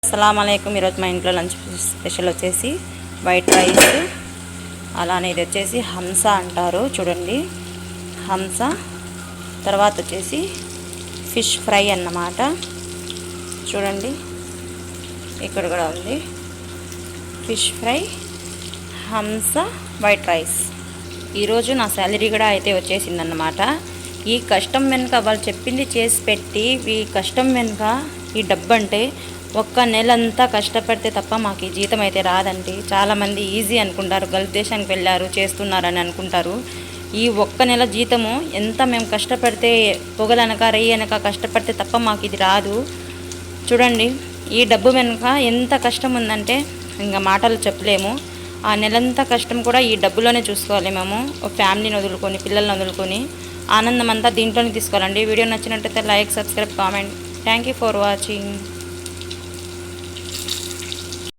అస్సలాము అలైకుం. ఈరోజు మా ఇంట్లో లంచ్ స్పెషల్ వచ్చేసి వైట్ రైస్, అలానే ఇది వచ్చేసి హంస అంటారు చూడండి, హంస. తర్వాత వచ్చేసి ఫిష్ ఫ్రై అన్నమాట. చూడండి ఇక్కడ కూడా ఉంది ఫిష్ ఫ్రై, హంస, వైట్ రైస్. ఈరోజు నా శాలరీ కూడా అయితే వచ్చేసిందన్నమాట. ఈ కష్టం వెనుక వాళ్ళు చెప్పింది చేసి పెట్టి, ఈ కష్టం వెనుక ఈ డబ్బు అంటే ఒక్క నెలంతా కష్టపడితే తప్ప మాకు ఈ జీతం అయితే రాదండి. చాలామంది ఈజీ అనుకుంటారు, గల్ఫ్ దేశానికి వెళ్ళారు చేస్తున్నారని అనుకుంటారు. ఈ ఒక్క నెల జీతము ఎంత మేము కష్టపడితే, పొగలనక రెయ్యనక కష్టపడితే తప్ప మాకు ఇది రాదు. చూడండి ఈ డబ్బు వెనుక ఎంత కష్టం ఉందంటే ఇంకా మాటలు చెప్పలేము. ఆ నెలంతా కష్టం కూడా ఈ డబ్బులోనే చూసుకోవాలి. మేము ఫ్యామిలీని వదులుకొని, పిల్లల్ని వదులుకొని ఆనందం అంతా దీంట్లోనే తీసుకోవాలండి. వీడియో నచ్చినట్టయితే like, subscribe, comment. Thank you for watching.